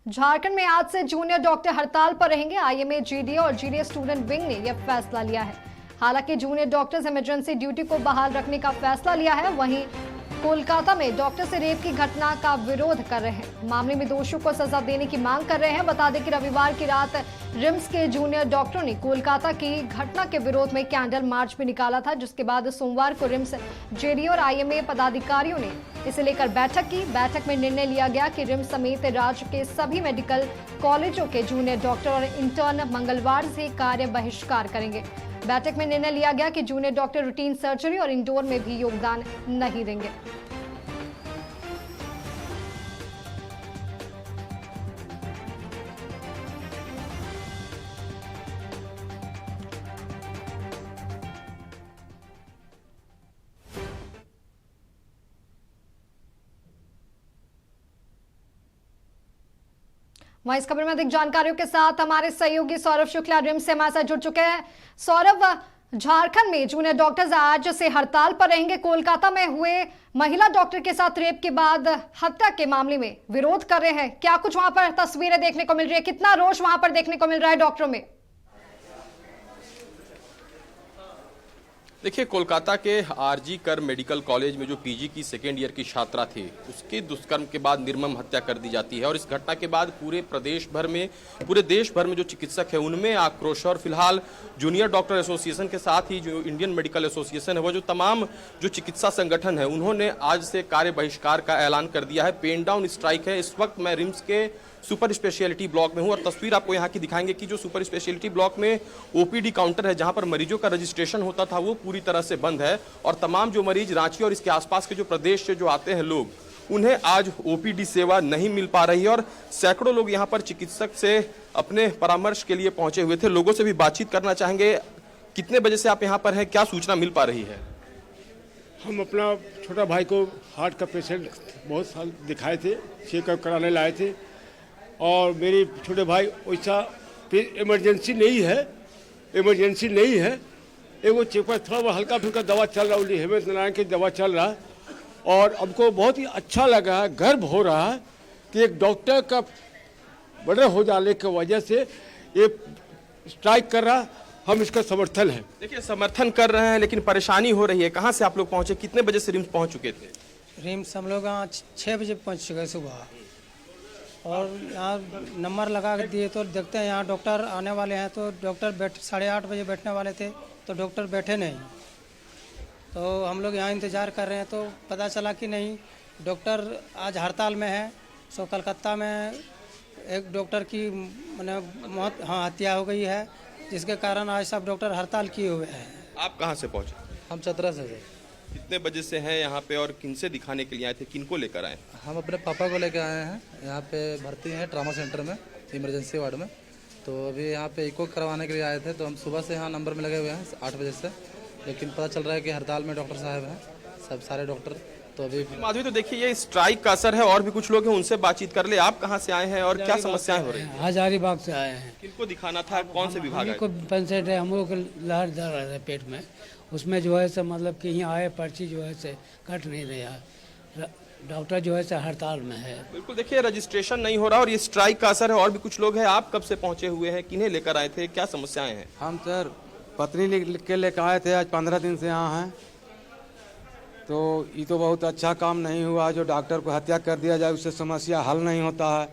झारखंड में आज से जूनियर डॉक्टर हड़ताल पर रहेंगे। आईएमए, जीडीए और जीडीए स्टूडेंट विंग ने यह फैसला लिया है। हालांकि जूनियर डॉक्टर्स इमरजेंसी ड्यूटी को बहाल रखने का फैसला लिया है। वहीं कोलकाता में डॉक्टर से रेप की घटना का विरोध कर रहे हैं। मामले में दोषियों को सजा देने की मांग कर रहे हैं। बता दें कि रविवार की रात रिम्स के जूनियर डॉक्टरों ने कोलकाता की घटना के विरोध में कैंडल मार्च भी निकाला था, जिसके बाद सोमवार को रिम्स, जेडीए और आईएमए पदाधिकारियों ने इसे लेकर बैठक की। बैठक में निर्णय लिया गया कि रिम्स समेत राज्य के सभी मेडिकल कॉलेजों के जूनियर डॉक्टर और इंटर्न मंगलवार से कार्य बहिष्कार करेंगे। बैठक में निर्णय लिया गया कि जूनियर डॉक्टर रूटीन सर्जरी और इंडोर में भी योगदान नहीं देंगे। वहीं इस खबर में अधिक जानकारियों के साथ हमारे सहयोगी सौरभ शुक्ला रिम्स से हमारे साथ जुड़ चुके हैं। सौरभ, झारखंड में जूनियर डॉक्टर्स आज से हड़ताल पर रहेंगे। कोलकाता में हुए महिला डॉक्टर के साथ रेप के बाद हत्या के मामले में विरोध कर रहे हैं। क्या कुछ वहां पर तस्वीरें देखने को मिल रही है? कितना रोष वहां पर देखने को मिल रहा है डॉक्टरों में? देखिए, कोलकाता के आरजी कर मेडिकल कॉलेज में जो पीजी की सेकेंड ईयर की छात्रा थी, उसके दुष्कर्म के बाद निर्मम हत्या कर दी जाती है। और इस घटना के बाद पूरे देश भर में जो चिकित्सक है उनमें आक्रोश है। और फिलहाल जूनियर डॉक्टर एसोसिएशन के साथ ही जो इंडियन मेडिकल एसोसिएशन है, वो जो तमाम जो चिकित्सा संगठन है, उन्होंने आज से कार्य बहिष्कार का ऐलान कर दिया है। पेन डाउन स्ट्राइक है। इस वक्त मैं रिम्स के सुपर स्पेशलिटी ब्लॉक में हूं और तस्वीर आपको यहां की दिखाएंगे कि जो सुपर स्पेशलिटी ब्लॉक में ओपीडी काउंटर है, जहां पर मरीजों का रजिस्ट्रेशन होता था, वो पूरी तरह से बंद है। और तमाम जो मरीज रांची और इसके आसपास के जो प्रदेश से जो आते हैं लोग, उन्हें आज ओपीडी सेवा नहीं मिल पा रही है। और सैकड़ों लोग यहां पर चिकित्सक से अपने परामर्श के लिए पहुंचे हुए थे। लोगों से भी बातचीत करना चाहेंगे। कितने बजे से आप यहाँ पर हैं, क्या सूचना मिल पा रही है? हम अपना छोटा भाई को हार्ट का पेशेंट बहुत साल दिखाए थे, चेकअप कराने लाए थे। और मेरे छोटे भाई वैसा इमरजेंसी नहीं है, एगो चेकअप थोड़ा बहुत हल्का फुल्का दवा चल रहा है, हेमंत नारायण की दवा चल रहा है। और हमको बहुत ही अच्छा लगा है, गर्व हो रहा है कि एक डॉक्टर का बड़े हो जाने की वजह से ये स्ट्राइक कर रहा, हम इसका समर्थन है। देखिए, समर्थन कर रहे हैं, लेकिन परेशानी हो रही है। कहाँ से आप लोग पहुंचे, कितने बजे से रिम्स पहुंच चुके थे? रिम्स हम लोग यहाँ 6 बजे पहुँच चुके सुबह। और यहाँ नंबर लगा के दिए तो देखते हैं यहाँ डॉक्टर आने वाले हैं, तो डॉक्टर 8:30 बजे बैठने वाले थे, तो डॉक्टर बैठे नहीं। तो हम लोग यहाँ इंतज़ार कर रहे हैं, तो पता चला कि नहीं, डॉक्टर आज हड़ताल में है। सो कलकत्ता में एक डॉक्टर की मौत हत्या हो गई है, जिसके कारण आज सब डॉक्टर हड़ताल किए हुए हैं। आप कहाँ से पहुँचे? हम चतरा से थे। कितने बजे से हैं यहाँ पे और किनसे दिखाने के लिए आए थे, किनको लेकर आए? हम अपने पापा को लेकर आए हैं। यहाँ पे भर्ती हैं ट्रामा सेंटर में, इमरजेंसी वार्ड में। तो अभी यहाँ पे इको करवाने के लिए आए थे। तो हम सुबह से यहाँ नंबर में लगे हुए हैं 8 बजे से, लेकिन पता चल रहा है कि हड़ताल में डॉक्टर साहब हैं, सब सारे डॉक्टर। तो अभी माधवी, तो देखिए ये स्ट्राइक का असर है। और भी कुछ लोग हैं, उनसे बातचीत कर ले। आप कहाँ से आए हैं और क्या समस्याएं हो रही हैं? हजारीबाग से आए हैं। किनको दिखाना था, कौन से विभाग को पेशेंट है, हम लोग लहर दर रहा है पेट में, उसमें जो है से मतलब कि यहाँ आए, पर्ची जो है से कट नहीं रहा, डॉक्टर जो है से हड़ताल में है। बिल्कुल, देखिए रजिस्ट्रेशन नहीं हो रहा और ये स्ट्राइक का असर है। और भी कुछ लोग हैं। आप कब से पहुंचे हुए हैं, किन्हें लेकर आए थे, क्या समस्याएं हैं? हम सर पत्नी के लेकर आए थे, आज 15 दिन से यहाँ हैं। तो ये तो बहुत अच्छा काम नहीं हुआ जो डॉक्टर को हत्या कर दिया जाए, उससे समस्या हल नहीं होता है।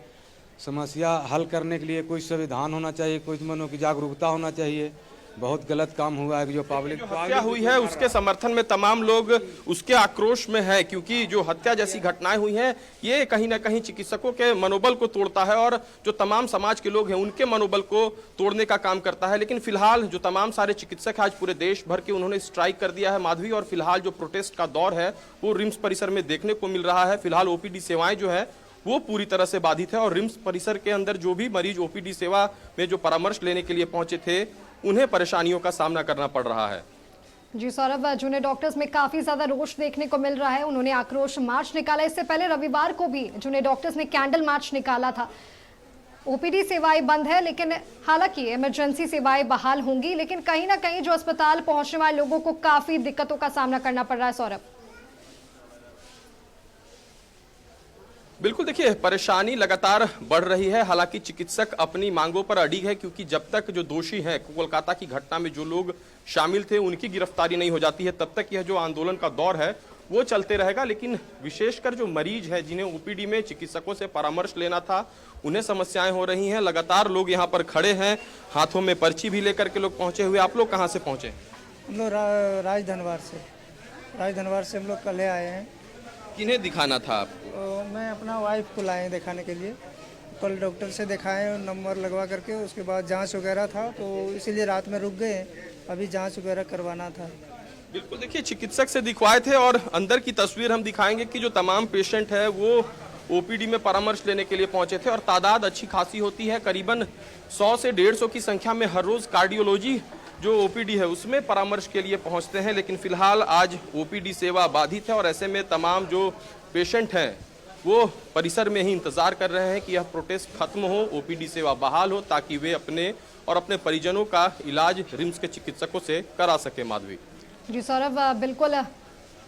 समस्या हल करने के लिए कोई संविधान होना चाहिए, कोई मनो की जागरूकता होना चाहिए। बहुत गलत काम हुआ है जो पब्लिक हत्या हुई है उसके समर्थन में तमाम लोग उसके आक्रोश में है, क्योंकि जो हत्या जैसी घटनाएं हुई हैं, ये कहीं ना कहीं चिकित्सकों के मनोबल को तोड़ता है और जो तमाम समाज के लोग हैं उनके मनोबल को तोड़ने का काम करता है। लेकिन फिलहाल जो तमाम सारे चिकित्सक आज पूरे देश भर के उन्होंने स्ट्राइक कर दिया है, माधवी। और फिलहाल जो प्रोटेस्ट का दौर है वो रिम्स परिसर में देखने को मिल रहा है। फिलहाल ओपीडी सेवाएं जो है वो पूरी तरह से बाधित है। और रिम्स परिसर के अंदर जो भी मरीज ओपीडी सेवा में जो परामर्श लेने के लिए पहुंचे थे, उन्हें परेशानियों का सामना करना पड़ रहा है। जी सौरभ, जूनियर डॉक्टर्स में काफी ज्यादा रोष देखने को मिल रहा है। उन्होंने आक्रोश मार्च निकाला। इससे पहले रविवार को भी जूनियर डॉक्टर्स ने कैंडल मार्च निकाला था। ओपीडी सेवाएं बंद है, लेकिन हालांकि इमरजेंसी सेवाएं बहाल होंगी, लेकिन कहीं ना कहीं जो अस्पताल पहुंचने वाले लोगों को काफी दिक्कतों का सामना करना पड़ रहा है। सौरभ, बिल्कुल, देखिए परेशानी लगातार बढ़ रही है। हालांकि चिकित्सक अपनी मांगों पर अडिग है, क्योंकि जब तक जो दोषी हैं कोलकाता की घटना में जो लोग शामिल थे उनकी गिरफ्तारी नहीं हो जाती है, तब तक यह जो आंदोलन का दौर है वो चलते रहेगा। लेकिन विशेषकर जो मरीज है जिन्हें ओपीडी में चिकित्सकों से परामर्श लेना था, उन्हें समस्याएं हो रही हैं। लगातार लोग यहाँ पर खड़े हैं, हाथों में पर्ची भी लेकर के लोग पहुंचे हुए। आप लोग कहाँ से पहुंचे? हम लोग राजधनवार से हम लोग कल आए हैं। किन्हें दिखाना था आप? मैं अपना वाइफ को लाए दिखाने के लिए। कल डॉक्टर से दिखाएं, नंबर लगवा करके, उसके बाद जांच वगैरह था, तो इसीलिए रात में रुक गए। अभी जांच वगैरह करवाना था। बिल्कुल, देखिए चिकित्सक से दिखवाए थे और अंदर की तस्वीर हम दिखाएंगे कि जो तमाम पेशेंट है वो ओपीडी में परामर्श लेने के लिए पहुंचे थे और तादाद अच्छी खासी होती है। करीबन 100 से 150 की संख्या में हर रोज कार्डियोलॉजी जो ओपीडी है उसमें परामर्श के लिए पहुंचते हैं। लेकिन फिलहाल आज ओपीडी सेवा बाधित है और ऐसे में तमाम जो पेशेंट हैं वो परिसर में ही इंतजार कर रहे हैं कि यह प्रोटेस्ट खत्म हो, ओपीडी सेवा बहाल हो, ताकि वे अपने और अपने परिजनों का इलाज रिम्स के चिकित्सकों से करा सके। माधवी जी सौरभ, बिल्कुल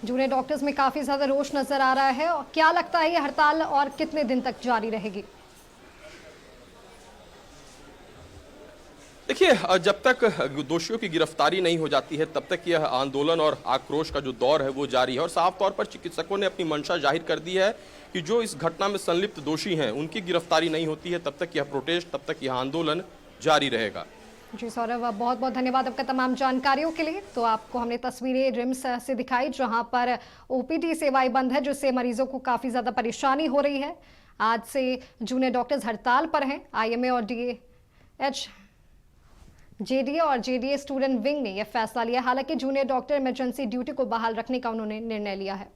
जूनियर डॉक्टर्स में काफ़ी ज़्यादा रोष नज़र आ रहा है। और क्या लगता है ये हड़ताल और कितने दिन तक जारी रहेगी? देखिए, जब तक दोषियों की गिरफ्तारी नहीं हो जाती है तब तक यह आंदोलन और आक्रोश का जो दौर है वो जारी है। और साफ तौर पर चिकित्सकों ने अपनी मंशा जाहिर कर दी है कि जो इस घटना में संलिप्त दोषी हैं उनकी गिरफ्तारी नहीं होती है तब तक यह प्रोटेस्ट, तब तक यह आंदोलन जारी रहेगा। जी सौरभ, बहुत बहुत धन्यवाद आपका तमाम जानकारियों के लिए। तो आपको हमने तस्वीरें रिम्स से दिखाई जहां पर ओपीडी सेवाएं बंद है, जिससे मरीजों को काफ़ी ज़्यादा परेशानी हो रही है। आज से जूनियर डॉक्टर्स हड़ताल पर हैं। आईएमए और जेडीए और जेडीए स्टूडेंट विंग ने यह फैसला लिया। हालांकि जूनियर डॉक्टर इमरजेंसी ड्यूटी को बहाल रखने का उन्होंने निर्णय लिया है।